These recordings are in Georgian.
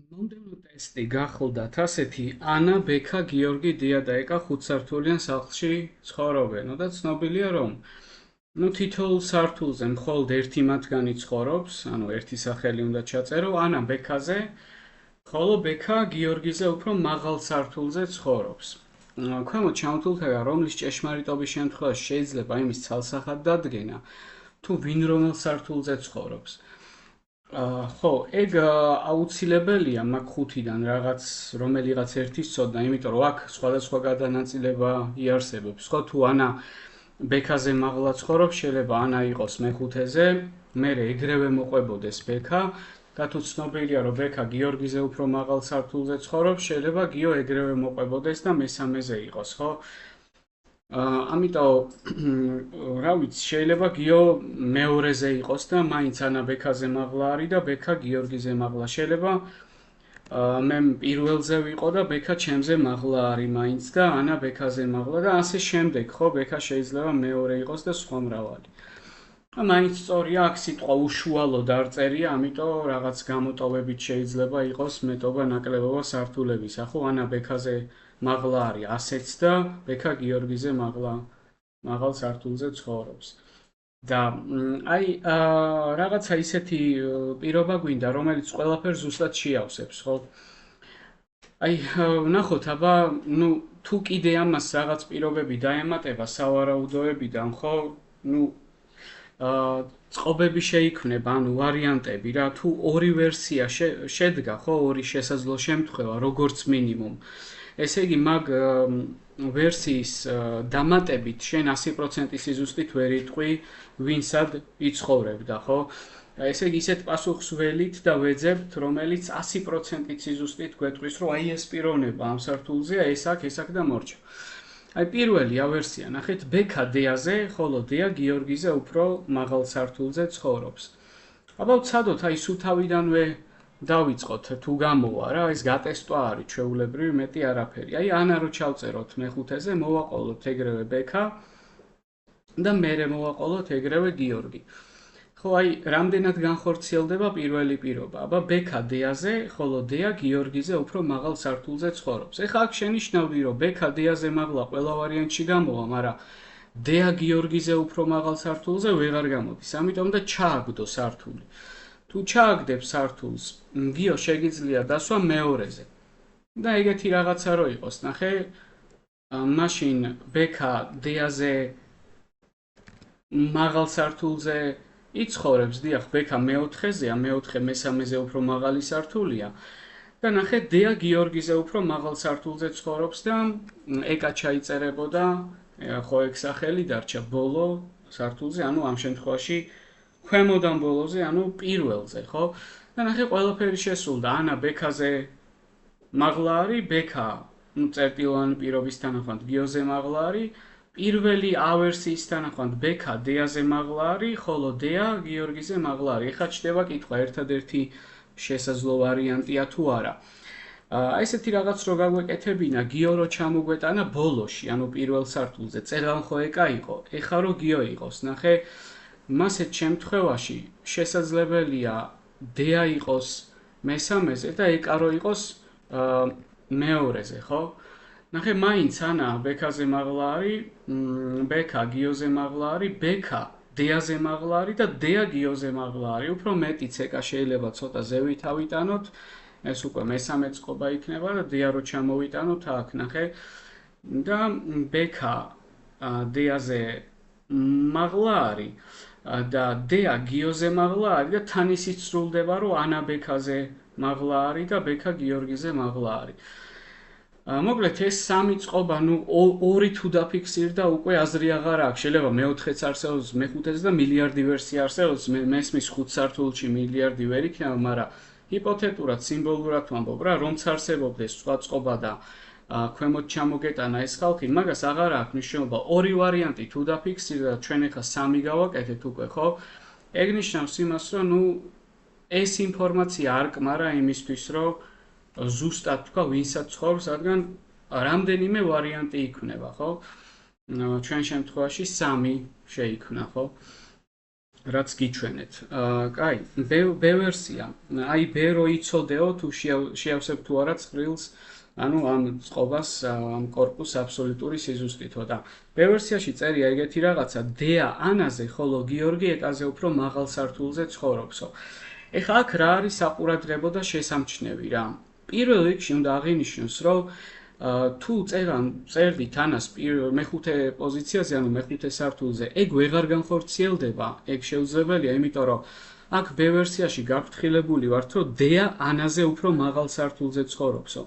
მომდევნო ტესტი გახლდათ ასეთი: ანა, ბექა, გიორგი, დია და ეკა ხუთსართულიან სახლში ცხოვრობენ და ცნობილია, რომ თითოეულ სართულზე მხოლოდ ერთი მათგანი ცხოვრობს, ანუ ერთი სახელი უნდა ჩაწერო, ანა ბექაზე, ხოლო ბექა გიორგიზე უფრო მაღალ სართულზე ცხოვრობს. ქვემოთ ჩამოთვლილ რომლის ჭეშმარიტობის შემთხვევაში შეიძლება იმის ცალსახად დადგენა, თუ ვინ რომელ სართულზე ცხოვრობს. ხო, ეგ აუცილებელია მაგ ხუთიდან რომელიღაც ერთის ცოდნა, იმიტომ რომ აქ სხვადასხვა გადანაწილება იარსებობს. ხო, თუ ანა ბექაზე მაღლა ცხოვრობს, შეიძლება ანა იყოს მეხუთეზე, მერე ეგრევე მოყვებოდეს ბექა, და თუ ცნობილია, რომ ბექა გიორგიზე უფრო მაღალ სართულზე ცხოვრობს, შეიძლება გიო ეგრევე მოყვებოდეს და მესამეზე იყოს, ხო? ამიტომ რა ვიცი, შეიძლება გიო მეორეზე იყოს და მაინც ანა ბექაზე მაღლა არის და ბექა გიორგიზე მაღლა. შეიძლება მე პირველზე ვიყო და ბექა ჩემზე მაღლა არის მაინც და ანა ბექაზე მაღლა და ასე შემდეგ, ხო, ბექა შეიძლება მეორე იყოს და სხვა მრავალი. მაინც სწორია, აქ სიტყვა უშუალოდ არ წერია, ამიტომ რაღაც გამოტოვებით შეიძლება იყოს მეტობა ნაკლებობა სართულებისა, ხო, ანა ბექაზე მაღლა არის ასეც და ბექა გიორგიზე მაღალ სართულზე ცხოვრობს. და რაღაცა ისეთი პირობა გვინდა, რომელიც ყველაფერს ზუსტად შეავსებს, ხო? ვნახოთ, აბა, თუ კიდე ამას რაღაც პირობები დაემატება სავარაუდოებიდან, ხო? წყობები შეიქმნება, ანუ ვარიანტები რა, თუ ორი ვერსია შედგა, ხო, ორი შესაძლო შემთხვევა, როგორც მინიმუმ. ესე იგი, მაგ ვერსიის დამატებით შენ 100% სიზუსტით ვერ იტყვი, ვინ სად იცხოვრებდა, ხო? ესე იგი, ისეთ პასუხს ველით და ვეძებთ, რომელიც 100% სიზუსტით გვეტყვის, რომ აი ეს პიროვნება ამ სართულზეა, ეს აქ და მორჩა. პირველი ავერსია, ნახეთ, ბექა დეაზე, ხოლო დეა გიორგიზე უფრო მაღალ სართულზე ცხოვრობს. აბა ვცადოთ, სულ თავიდანვე დავიწყოთ, თუ გამოვა რა, ეს გატესტვა არის ჩვეულებრივი, მეტი არაფერი. ანა რო ჩავწეროთ მეხუთეზე, მოვაყოლოთ ეგრევე ბექა და მერე მოვაყოლოთ ეგრევე გიორგი. ხო, რამდენად განხორციელდება პირველი პირობა. აბა ბექა დეაზე, ხოლო დეა გიორგიზე უფრო მაღალ სართულზე ცხოვრობს. ეხლა აქ შენიშნავდი, რომ ბექა დეაზე მაღლა ყველა ვარიანტში გამოვა, მაგრამ დეა გიორგიზე უფრო მაღალ სართულზე ვეღარ გამოდის. ამიტომ და ჩააგდო სართული. თუ ჩააგდებ სართულს, გიო შეგიძლია დასვა მეორეზე. და ეგეთი რაღაცა რო იყოს, ნახე, მაშინ ბექა დეაზე მაღალ სართულზე იცხოვრებს, დიახ, ბექა მეოთხეზეა, მეოთხე მესამეზე უფრო მაღალი სართულია. და ნახე, დეა გიორგიზე უფრო მაღალ სართულზე ცხოვრობს და ეკა ჩაიწერებოდა, ხო, ეგ სახელი დარჩა ბოლო სართულზე, ანუ ამ შემთხვევაში ქვემოდან ბოლოზე, ანუ პირველზე, ხო? და ნახე, ყველაფერი შესრულდა. ანა ბექაზე მაღლა არის, ბექა, წერტილოვანი პირობის თანახმად გიოზე მაღლა არის, პირველი ავერსიის თანახმად ბექა დეაზე მაღლა არის, ხოლო დეა გიორგიზე მაღლა არის. ეხლა ჩდება კითხვა, ერთადერთი შესაძლო ვარიანტია თუ არა. ესეთი რაღაც რო გაგვეკეთებინა, გიო რო ჩამოგვეტანა ბოლოში, ანუ პირველ სართულზე, წერან ხო ეკა იყო, ეხლა რო გიო იყოს, ნახე, მასეთ შემთხვევაში შესაძლებელია დეა იყოს მესამეზე და ეკა რო იყოს მეორეზე, ხო? ნახე, მაინც ანა ბექაზე მაღლა არის, ბექა გიოზე მაღლა არის, ბექა დეაზე მაღლა არის და დეა გიოზე მაღლა არის. უფრო მეტიც ეკა შეიძლება ცოტა ზევით ავიტანოთ, ეს უკვე მესამე წყობა იქნება და დეა რო ჩამოვიტანოთ აქ, ნახე, და ბექა დეაზე მაღლა არის და დეა გიოზე მაღლა არის და თან ისიც სრულდება, რომ ანა ბექაზე მაღლა არის და ბექა გიორგიზე მაღლა არის. მოკლედ ეს სამი წყობა, ორი თუ დაფიქსირდა, უკვე აზრი აღარ აქვს. შეიძლება მეოთხეც არსებობს, მეხუთეც და მილიარდი ვერსია არსებობს, მესმის ხუთ სართულში მილიარდი ვერ იქნება, მაგრამ ჰიპოთეტურად, სიმბოლურად ვამბობ რა, რომც არსებობდეს სხვა წყობა და ქვემოთ ჩამოგეტანა ეს ხალხი, მაგას აღარ აქვს მნიშვნელობა. ორი ვარიანტი თუ დაფიქსირდა, ჩვენ ახლა სამი გავაკეთეთ უკვე, ხო? ეგ ნიშნავს იმას, რომ ეს ინფორმაცია არ კმარა იმისთვის, რომ ზუსტად თქვა, ვინსაც ცხოვრობს, რადგან რამდენიმე ვარიანტი იქნება, ხო? ჩვენ შემთხვევაში სამი შეიქმნა, ხო? რაც გიჩვენეთ. კაი, ბევერსია. აი ბე რო იცოდეო თუ შეავსებ თუ არა წრილს, ანუ ამ წყობას, ამ კორპუსს აბსოლუტური სიზუსტითო და ბევერსიაში წერია ეგეთი რაღაცა, დეა ანაზე, ხოლო გიორგი ეკაზე უფრო მაღალ სართულზე ცხოვრობსო. ეხლა აქ რა არის საყურადღებო და შესამჩნევი რა? პირველ რიგში უნდა აღინიშნოს, რომ თუ წერდით ანას მეხუთე პოზიციაზე, ანუ მეხუთე სართულზე, ეგ ვეღარ განხორციელდება, ეგ შეუძლებელია, იმიტომ რომ აქ ბ ვერსიაში გაფრთხილებული ვართ, რომ დეა ანაზე უფრო მაღალ სართულზე ცხოვრობსო.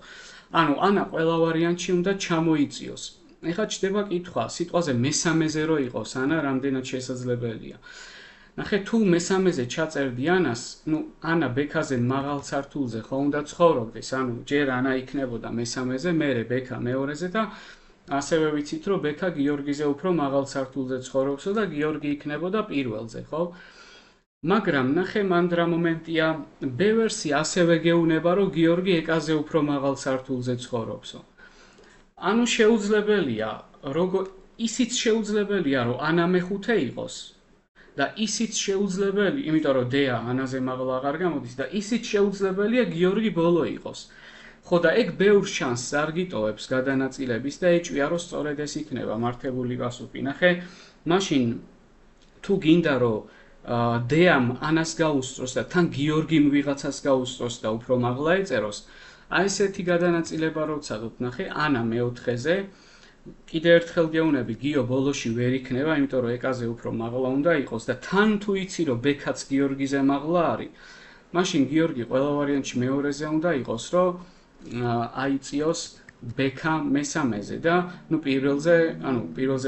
ანუ ანა ყველა ვარიანტში უნდა ჩამოიწიოს. ეხლა ჩდება კითხვა, სიტყვაზე მესამეზე რო იყოს ანა, რამდენად შესაძლებელია. ნახე, თუ მესამეზე ჩაწერდი ანას, ანა ბექაზე მაღალ სართულზე ხო უნდა ცხოვრობდეს, ანუ ჯერ ანა იქნებოდა მესამეზე, მერე ბექა მეორეზე და ასევე ვიცით, რომ ბექა გიორგიზე უფრო მაღალ სართულზე ცხოვრობსო და გიორგი იქნებოდა პირველზე, ხო? მაგრამ ნახე, მანდ რა მომენტია, ბ ვერსია ასევე გეუბნება, რომ გიორგი ეკაზე უფრო მაღალ სართულზე ცხოვრობსო. ანუ შეუძლებელია, ისიც შეუძლებელია, რომ ანა მეხუთე იყოს. და ისიც შეუძლებელი, იმიტომ რომ დეა ანაზე მაღლა აღარ გამოდის და ისიც შეუძლებელია გიორგი ბოლო იყოს. ხო და ეგ ბევრ შანსს არ გიტოვებს გადანაწილების და ეჭვია რომ სწორედ ეს იქნება მართებული პასუხი. ნახე, მაშინ თუ გინდა რომ დეამ ანას გაუსწროს და თან გიორგიმ ვიღაცას გაუსწროს და უფრო მაღლა ეწეროს, აი ესეთი გადანაწილება რო ვცადოთ, ნახე, ანა მეოთხეზე კიდე ერთხელ გეუნები, გიო ბოლოში ვერ იქნება, იმიტომ რომ ეკაზე უფრო მაღლა უნდა იყოს და თან თუ იცი რომ ბექაც გიორგიზე მაღლა არის, მაშინ გიორგი ყველა ვარიანტში მეორეზე უნდა იყოს, რომ აიწიოს ბექა მესამეზე და პირველზე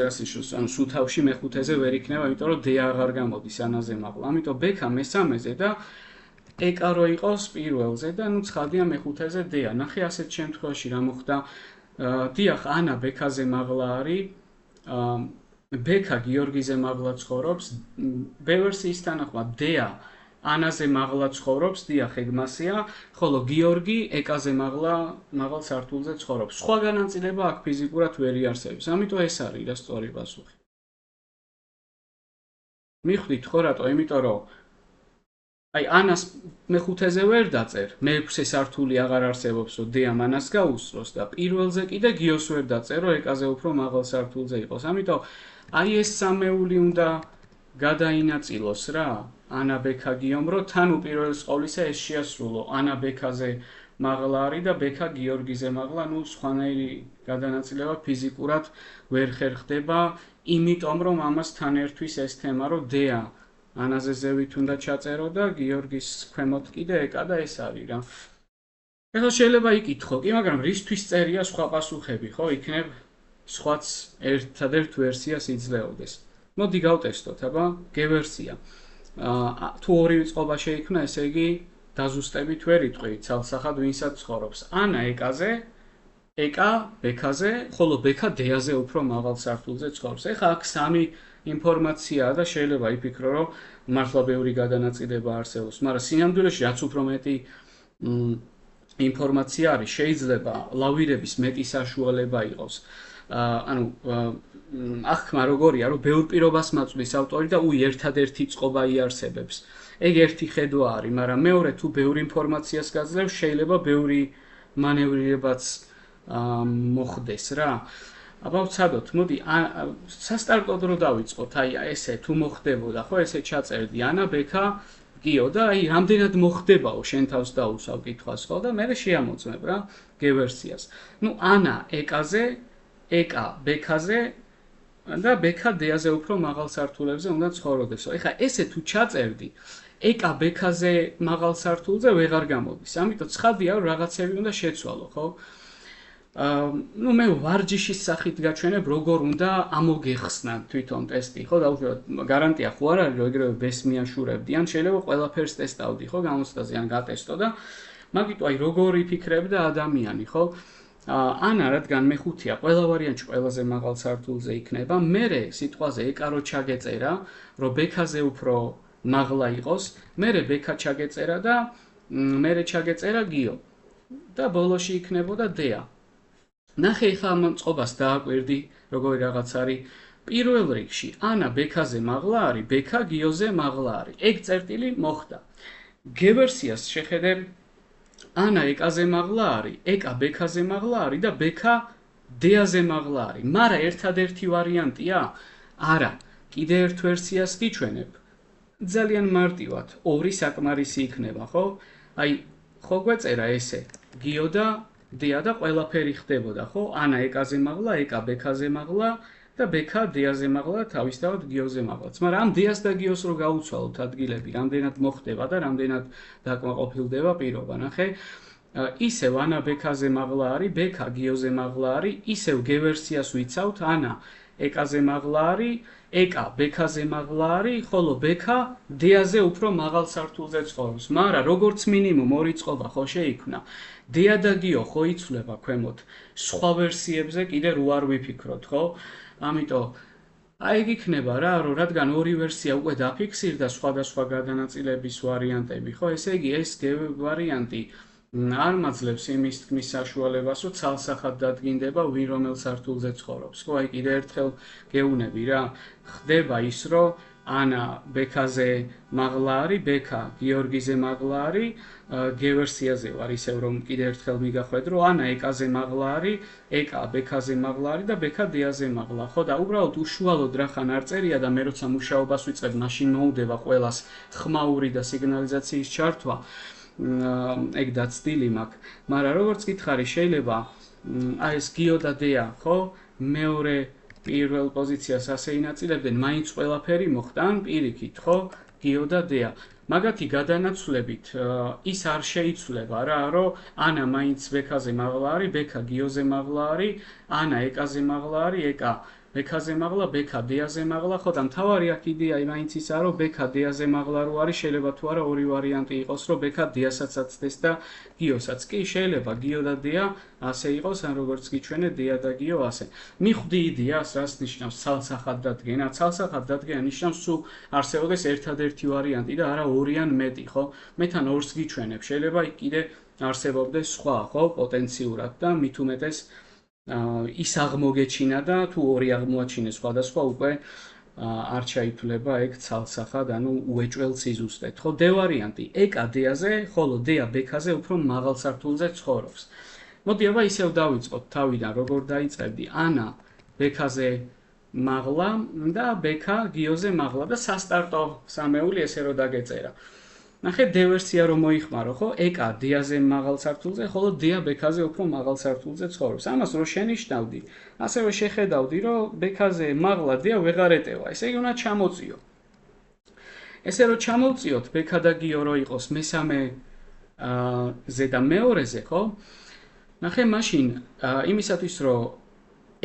რას ნიშნავს, სუთავში მეხუთეზე ვერ იქნება, იმიტომ რომ დეა აღარ გამოდის ანაზე მაღლა. ამიტომ ბექა მესამეზე და ეკა რო იყოს პირველზე და ცხადია მეხუთეზე დეა. ნახე, ასეთ შემთხვევაში რა მოხდა? დიახ, ანა ბექაზე მაღლა არის, ბექა გიორგიზე მაღლა ცხოვრობს, ბ ვერსიის თანახმად დეა ანაზე მაღლა ცხოვრობს, დიახ, ეგ მასია, ხოლო გიორგი ეკაზე მაღალ სართულზე ცხოვრობს. სხვა განაწილება აქ ფიზიკურად ვერ იარსებებს, ამიტომ ეს არის რა სწორი პასუხი. მიხვდით ხო რატო? იმიტომ რომ აი ანას მეხუთეზე ვერ დაწერ, მეექვსე სართული აღარ არსებობს, რომ დეამ ანას გაუსწროს და პირველზე კიდე გიოს ვერ დაწერ, რომ ეკაზე უფრო მაღალ სართულზე იყოს. ამიტომ აი ეს სამეული უნდა გადაინაწილოს რა, ანა ბექა გიომ, რომ თან უპირველეს ყოვლისა ეს შეასრულო, ანა ბექაზე მაღლა არის და ბექა გიორგიზე მაღლა, სხვანაირი გადანაწილება ფიზიკურად ვერ ხერხდება, იმიტომ რომ ამას თან ერთვის ეს თემა, რომ დეა ანაზე ზევით უნდა ჩაწერო და გიორგის ქვემოთ კიდე ეკა და ეს არის რა. ეხლა შეიძლება იკითხო, კი, მაგრამ რისთვის წერია სხვა პასუხები, ხო? იქნებ სხვაც ერთადერთ ვერსიას იძლეოდეს. მოდი გავტესტოთ, აბა, გ ვერსია. თუ ორივე წყობა შეიქმნა, ესე იგი დაზუსტებით ვერ იტყვი, ცალსახად ვინსაც ცხოვრობს. ანა ეკაზე, ეკა ბექაზე, ხოლო ბექა დეაზე უფრო მაღალ სართულზე ცხოვრობს. ეხლა აქ სამი ინფორმაციაა და შეიძლება იფიქრო, რომ მართლა ბევრი გადანაწილება არსებობს, მაგრამ სინამდვილეში რაც უფრო მეტი ინფორმაცია არის, შეიძლება ლავირების მეტი საშუალება იყოს. ანუ ახმა როგორია, რომ ბევრ პირობას მაწვდის ავტორი და ერთადერთი წყობა იარსებებს. ეგ ერთი ხედვა არის, მაგრამ მეორე თუ ბევრ ინფორმაციას გაძლევს, შეიძლება ბევრი მანევრირებაც მოხდეს რა. აბა ვცადოთ, მოდი, სასტარტოდ რო დავიწყოთ, აი ესე თუ მოხდებოდა, ხო, ესე ჩაწერდი ანა ბექა გიო და აი რამდენად მოხდებაო შენ თავს დაუსვავ კითხვას, ხო, და მე შეამოწმებ რა გ ვერსიას. ანა ეკაზე, ეკა ბექაზე და ბექა დეაზე უფრო მაღალ სართულებზე უნდა ცხოვრობდესო. ეხლა ესე თუ ჩაწერდი, ეკა ბექაზე მაღალ სართულზე ვეღარ გამოდის. ამიტომ ცხადია, რომ რაღაცები უნდა შეცვალო, ხო? მე ვარჯიშის სახით გაჩვენებ, როგორ უნდა ამოგეხსნა თვითონ ტესტი, ხო, დაუშვათ, გარანტია ხო არ არის, რომ ეგრევე ბეს მიაშურებდი, ან შეიძლება ყველაფერს ტესტავდი, ხო, გამოცდაზე ან გატესტო და მაგიტო აი როგორ იფიქრებდა ადამიანი, ხო? ანა რადგან მეხუთეა, ყველა ვარიანტში ყველაზე მაღალ სართულზე იქნება, მერე სიტყვაზე ეკა რო ჩაგეწერა, რომ ბექაზე უფრო მაღლა იყოს, მერე ბექა ჩაგეწერა და მერე ჩაგეწერა გიო და ბოლოში იქნებოდა დეა. ნახე, ხა ამ წყობას დააკვირდი, როგორი რაღაც არის, პირველ რიგში ანა ბექაზე მაღლა არის, ბექა გიოზე მაღლა არის. ეგ წერტილი მოხდა. გევერსიას შეხედე ანა ეკაზე მაღლა არის, ეკა ბექაზე მაღლა არის და ბექა დეაზე მაღლა არის. მაგრამ ერთადერთი ვარიანტია? არა. კიდე ერთ ვერსიას გიჩვენებ. ძალიან მარტივად, ორი საკმარისი იქნება, ხო? აი, ხო გვეწერა ესე, გიო და დეა და ყველაფერი ხდებოდა, ხო? ანა ეკაზე მაღლა, ეკა ბექაზე მაღლა და ბექა დეაზე მაღლა და თავისთავად გიოზე მაღლაც. მაგრამ ამ დეას და გიოს რო გაუცვალოთ ადგილები, რამდენად მოხდება და რამდენად დაკმაყოფილდება პირობა, ნახე? ისევ ანა ბექაზე მაღლა არის, ბექა გიოზე მაღლა არის, ისევ გევერსიას ვიცავთ, ანა ეკაზე მაღლა არის, ეკა ბექაზე მაღლა არის, ხოლო ბექა დეაზე უფრო მაღალ სართულზე ცხოვრობს. მაგრამ როგორც მინიმუმ ორი წყობა ხო შეიქმნა. დეა და გიო ხო იცვლება ქვემოთ. სხვა ვერსიებზე კიდე რო არ ვიფიქროთ, ხო? ამიტომ აი ეგ იქნება რა, რომ რადგან ორი ვერსია უკვე დაფიქსირდა სხვადასხვა გადანაწილების ვარიანტები, ხო? ესე იგი ეს ვარიანტი არ მაძლევს იმის თქმის საშუალებას, რომ ცალსახად დადგინდება ვინ რომელ სართულზე ცხოვრობს. ხო, აი კიდე ერთხელ გეუნები რა, ხდება ის, რომ ანა ბექაზე მაღლა არის, ბექა გიორგიზე მაღლა არის, გევერსიაზე ვარ ისევ რომ კიდე ერთხელ მიგახვედ, რომ ანა ეკაზე მაღლა არის, ეკა ბექაზე მაღლა არის და ბექა დეაზე მაღლა. ხო და უბრალოდ უშუალოდ რახან არ წერია და მე როცა მუშაობას ვიწყებ, მაშინ მოუდება ყველას ხმაური და სიგნალიზაციის ჩართვა. ეგ დაცდილი მაქვს, მაგრამ როგორც გითხარი, შეიძლება აი ეს გიო და დეა, ხო? მეორე პირველ პოზიციას ასე ინაწილებდნენ, მაინც ყველაფერი მოხდა, ან პირიქით, ხო? გიო და დეა. მაგათი გადანაცვლებით ის არ შეიცვლება რა, რომ ანა მაინც ბექაზე მაღლა არის, ბექა გიოზე მაღლა არის, ანა ეკაზე მაღლა არის, ეკა ბექაზე მაღლა, ბექა დეაზე მაღლა, ხო და მთავარი აქ იდეა მაინც ისაა, რომ ბექა დეაზე მაღლა რო არის, შეიძლება თუ არა ორი ვარიანტი იყოს, რომ ბექა დეასაც აცდეს და გიოსაც. კი, შეიძლება გიო და დეა ასე იყოს, ან როგორც გიჩვენე, დეა და გიო ასე. მიხვდი იდეას, რას ნიშნავს ცალსახად დადგენა? ცალსახად დადგენა ნიშნავს სულ არსებობდეს ერთადერთი ვარიანტი და არა ორი ან მეტი, ხო? მე თან ორს გიჩვენებ, შეიძლება კიდე არსებობდეს სხვა, ხო, პოტენციურად და მით უმეტეს ის აღმოგეჩინა და თუ ორი აღმოაჩინეს სხვადასხვა უკვე არ ჩაითვლება ეგ ცალსახად, ანუ უეჭველ სიზუსტედ. ხო, დე ვარიანტი, ეკა დეაზე, ხოლო დეა ბექაზე უფრო მაღალ სართულზე ცხოვრობს. მოდი აბა ისევ დავიწყოთ თავიდან, როგორ დაიწყებდი. ანა ბექაზე მაღლა და ბექა გიოზე მაღლა და სასტარტო სამეული ესე რო დაგეწერა. ნახე დე ვერსია რომ მოიხმარო, ხო? ეკა დეაზე მაღალ სართულზე, ხოლო დეა ბექაზე უფრო მაღალ სართულზე ცხოვრობს. ამას რო შენიშნავდი, ასევე შეხედავდი, რომ ბექაზე მაღლა დეა ვეღარ ეტევა. ესე იგი უნდა ჩამოწიო. ესე რომ ჩამოვწიოთ, ბექა და გიო რო იყოს მესამე ზე და მეორეზე, ხო? ნახე მაშინ იმისათვის რომ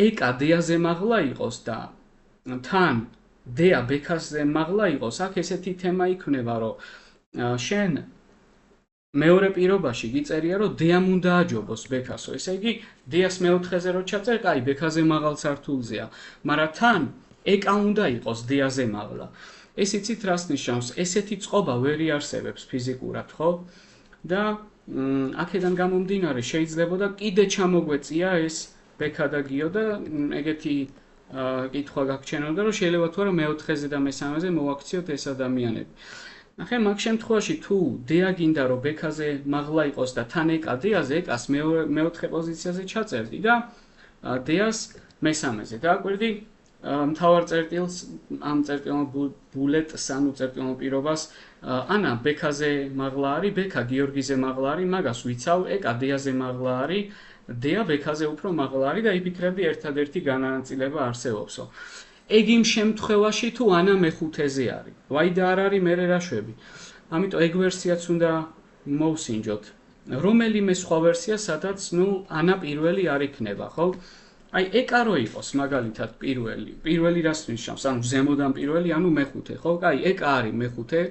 ეკა დეაზე მაღლა იყოს და თან დეა ბექაზე მაღლა იყოს, აქ ესეთი თემა იქნება, რომ შენ მეორე პირობაში გიწერია, რომ დეამ უნდა აჯობოს ბექასო. ესე იგი, დეას მეოთხეზე რო ჩაწერ, კაი, ბექაზე მაღალ სართულზეა, მაგრამ თან ეკა უნდა იყოს დეაზე მაღლა. ეს იცით რას ნიშნავს? ესეთი წყობა ვერ იარსებებს ფიზიკურად, ხო? და აქედან გამომდინარე შეიძლებოდა კიდე ჩამოგვეწია ეს ბექა და გიო და ეგეთი კითხვა გაგჩენოდა, რომ შეიძლება თუ არა მეოთხეზე და მესამეზე მოვაქციოთ ეს ადამიანები. ნახე, მაგ შემთხვევაში თუ დეა გინდა რომ ბექაზე მაღლა იყოს და თან ეკა დეაზე, ეკას მეოთხე პოზიციაზე ჩაწერდი და დეას მესამეზე. დააკვირდი მთავარ წერტილს, ამ წერტილმა ბულეტს, ანუ წერტილმა პირობას, ანა ბექაზე მაღლა არის, ბექა გიორგიზე მაღლა არის, მაგას ვიცავ, ეკა დეაზე მაღლა არის, დეა ბექაზე უფრო მაღლა არის და იფიქრებდი ერთადერთი განანაწილება არსებობსო. ეგ იმ შემთხვევაში თუ ანა მეხუთეზე არის. ვაი და არ არის მერე რა შვები. ამიტომ ეგ ვერსიაც უნდა მოვსინჯოთ. რომელიმე სხვა ვერსია, სადაც ანა პირველი არ იქნება, ხო? აი ეკა რო იყოს მაგალითად პირველი რას ნიშნავს? ანუ ზემოდან პირველი, ანუ მეხუთე, ხო? კაი, ეკა არის მეხუთე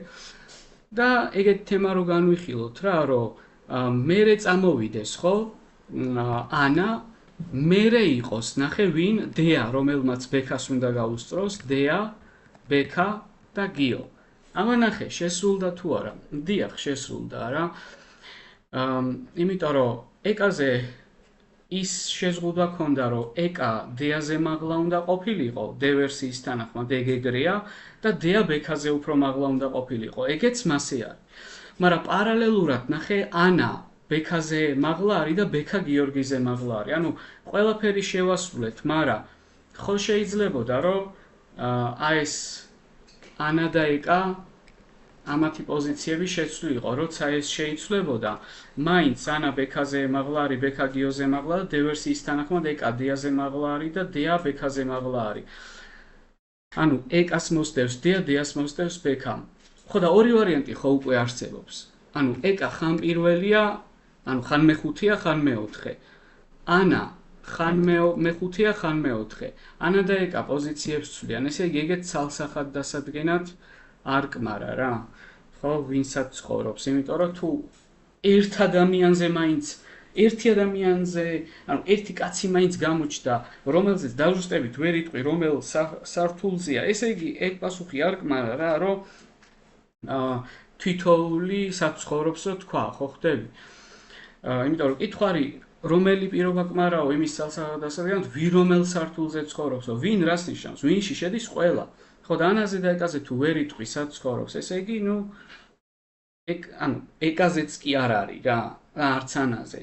და ეგეთ თემა რო განვიხილოთ რა, რომ მერე წამოვიდეს, ხო? ანა მერე იყოს, ნახე ვინ? დეა, რომელმაც ბექას უნდა გაუსწროს, დეა, ბექა და გიო. აბა ნახე, შესრულდა თუ არა? დიახ, შესრულდა რა. იმიტომ რომ ეკაზე ის შეზღუდვა ქონდა, რომ ეკა დეაზე მაღლა უნდა ყოფილიყო, დე ვერსიის თანახმად ეგ ეგრეა და დეა ბექაზე უფრო მაღლა უნდა ყოფილიყო. ეგეც მასე არის. მაგრამ პარალელურად ნახე ანა ბექაზე მაღლა არის და ბექა გიორგიზე მაღლა არის. ანუ ყველაფერი შევასრულეთ, მაგრამ ხო შეიძლებოდა, რომ ეს ანა და ეკა ამათი პოზიციები შეცვლილიყო, როცა ეს შეიცვლებოდა, მაინც ანა ბექაზე მაღლა არის, ბექა გიოზე მაღლა და დე ვერსიის თანახმად ეკა დეაზე მაღლა არის და დეა ბექაზე მაღლა არის. ანუ ეკას მოსდევს დეა, დეას მოსდევს ბექა. ხო და ორი ვარიანტი ხო უკვე არსებობს. ანუ ეკა ხან პირველია, ანუ ხან მეხუთეა, ხან მეოთხე. ანა ხან მეხუთეა, ხან მეოთხე. ანა და ეკა პოზიციებს ცვლიან, ესე იგი ეგეც ცალსახად დასადგენად არ კმარა რა. ხო, ვინცაც ცხოვრობს, იმიტომ რომ თუ ერთ ადამიანზე მაინც ერთი ადამიანზე, ანუ ერთი კაცი მაინც გამოჩნდა, რომელზეც დაჟუსტებით ვერ იტყვი, რომელ სართულზეა, ესე იგი ეგ პასუხი არ კმარა რა, რომ თითოეული საცხოვრებსო თქვა, ხო ხდები? იმიტომ რომ კითხვა არის, რომელი პირობა კმარაო იმის ცალსახად დასადგენად, ვინ რომელ სართულზე ცხოვრობსო, ვინ რას ნიშნავს, ვინში შედის ყველა. ხო და ანაზე და ეკაზე თუ ვერ იტყვი სად ცხოვრობს, ესე იგი, ანუ ეკაზეც კი არ არის რა, არც ანაზე.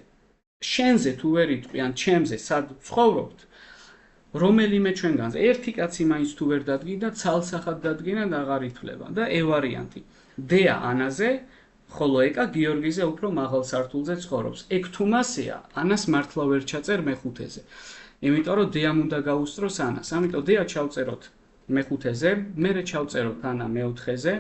შენზე თუ ვერ იტყვი, ან ჩემზე სად ცხოვრობთ, რომელიმე ჩვენგანზე ერთი კაცი მაინც თუ ვერ დადგინდა, ცალსახად დადგინა და აღარ ითვლება და ვარიანტი. დეა ანაზე, ხოლო ეკა გიორგიზე უფრო მაღალ სართულზე ცხოვრობს. ეგ თუ მასეა, ანას მართლა ვერ ჩაწერ მეხუთეზე. იმიტომ რომ დეამ უნდა გაუსწროს ანას. ამიტომ დეა ჩავწეროთ მეხუთეზე, მერე ჩავწეროთ ანა მეოთხეზე.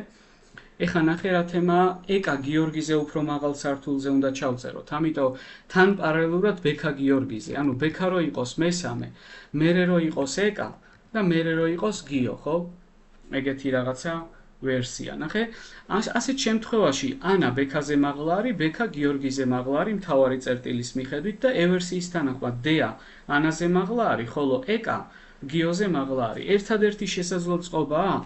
ეხლა ნახე რა თემა, ეკა გიორგიზე უფრო მაღალ სართულზე უნდა ჩავწეროთ. ამიტომ თან პარალელურად ბექა გიორგიზე, ანუ ბექა რო იყოს მესამე, მერე რო იყოს ეკა და მერე რო იყოს გიო, ხო? ეგეთი რაღაცა ვერსია. ნახე, ასეთ შემთხვევაში ანა ბექაზე მაღლა არის, ბექა გიორგიზე მაღლა არის მთავარი წერტილის მიხედვით და ვერსიის თანახმად დეა ანაზე მაღლა არის, ხოლო ეკა გიოზე მაღლა არის. ერთადერთი შესაძლო წყობაა?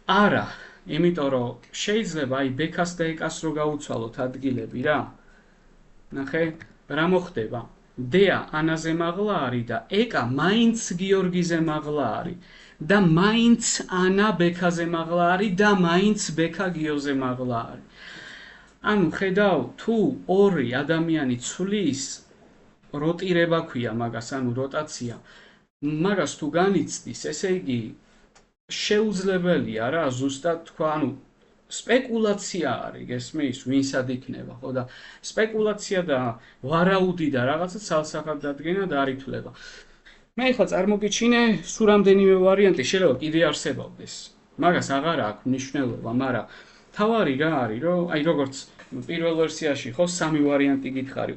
არა, იმიტომ რომ შეიძლება ბექას და ეკას რო გაუცვალოთ ადგილები რა. ნახე, რა მოხდება? დეა ანაზე მაღლა არის და ეკა მაინც გიორგიზე მაღლა არის. და მაინც ანა ბექაზე მაღლა არის და მაინც ბექა გიოზე მაღლა არის. ანუ ხედავ, თუ ორი ადამიანი ცვლის, როტირება ქვია მაგას, ანუ როტაცია. მაგას თუ განიცდის, ესე იგი შეუძლებელია რა, ზუსტად თქვა, ანუ სპეკულაცია არის, გესმის, ვინსად იქნება, ხო და სპეკულაცია და ვარაუდი და რაღაცა ცალსახად დადგენად არ ითვლება. მე ხა წარმოგიჩინე, სულ რამდენიმე ვარიანტი შეიძლება კიდე არსებობდეს. მაგას აღარ აქვს მნიშვნელობა, მაგრამ თავარი რა არის, რომ როგორც პირველ ვერსიაში ხო სამი ვარიანტი გითხარი,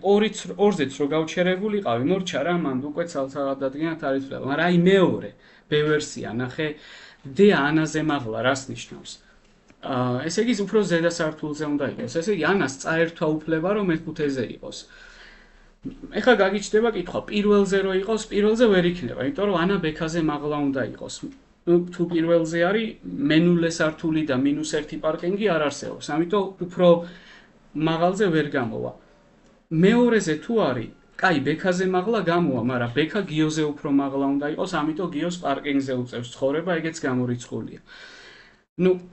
ორზეც რო გავჩერებულიყავი, მორჩა რა, მანდ უკვე ცალსახად დადგენად არ ითვლება. მაგრამ მეორე, ბ ვერსია, ნახე, დეა ანაზე მაღლა რას ნიშნავს? ესე იგი უფრო ზედა სართულზე უნდა იყოს. ესე იგი ანას წაერთვა უფლება რომ მეხუთეზე იყოს. ეხლა გაგიჩნდება კითხვა, პირველზე რო იყოს, პირველზე ვერ იქნება, იმიტომ რომ ანა ბექაზე მაღლა უნდა იყოს. თუ პირველზე არის, მენულე სართული და -1 პარკინგი არ არსებობს. ამიტომ უფრო მაღალზე ვერ გამოვა. მეორეზე თუ არის, კაი, ბექაზე მაღლა გამოვა, მაგრამ ბექა გიოზე უფრო მაღლა უნდა იყოს, ამიტომ გიოს პარკინგზე უწევს ცხოვრება, ეგეც გამორიცხულია.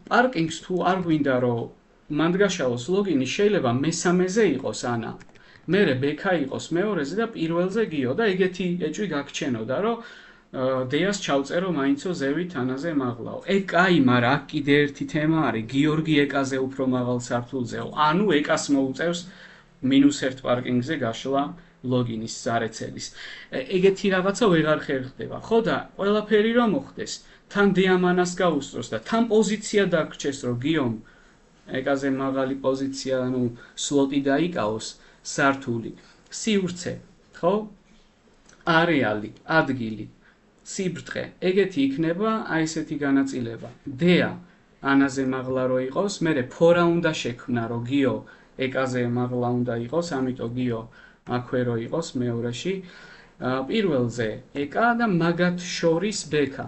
პარკინგს თუ არ გვინდა რომ მანდ-გაშალოს ლოგინი, შეიძლება მესამეზე იყოს ანა. მერე ბექა იყოს მეორეზე და პირველზე გიო და ეგეთი ეჭვი გაგჩენოდა, რომ დეას ჩავწერო მაინცო ზევით ანაზე მაღლაო. კაი, მაგრამ აქ კიდე ერთი თემა არის, გიორგი ეკაზე უფრო მაღალ სართულზეო. ანუ ეკას მოუწევს -1 პარკინგზე გაშლა ლოგინის ზარეცელის. ეგეთი რაღაცა ვეღარ ხერხდება. ხო და ყველაფერი რომ მოხდეს, თან დეამ ანას გაუსწროს და თან პოზიცია დაგრჩეს, რომ გიომ ეკაზე მაღალი პოზიცია, ანუ სლოტი დაიკავოს სართული. სივრცე, ხო? არეალი, ადგილი, სიბრტყე, ეგეთი იქნება ესეთი განაწილება. დეა ანაზე მაღლა რო იყოს, მერე ფორა უნდა შექმნა, რომ გიო ეკაზე მაღლა უნდა იყოს, ამიტომ გიო აქვე რო იყოს მეორეში. პირველზე ეკა და მაგათ შორის ბექა.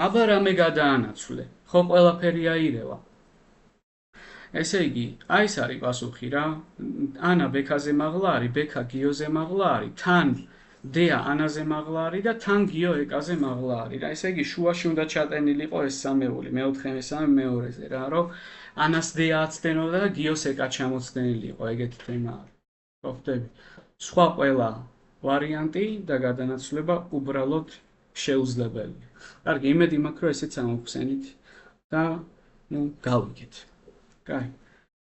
აბა რამე გადაანაცვლე, ხო ყველაფერი აირევა. ესე იგი, აი ეს არის პასუხი რა. ანა ბექაზე მაღლა არის, ბექა გიოზე მაღლა არის, თან დეა ანაზე მაღლა არის და თან გიო ეკაზე მაღლა არის რა. ესე იგი, შუაში უნდა ჩატენილიყო ეს სამეული, მეოთხე მესამე მეორეზე რა, რომ ანას დეა აცდენოდა და გიოს ეკა ჩამოცდენილიყო, ეგეთი თემა არის. ხო ხვდები? სხვა ყველა ვარიანტი და გადანაცვლება უბრალოდ შეუძლებელია. კარგი, იმედი მაქვს, რომ ესეც ამოვხსენით და ნუ გავიგეთ. კაი.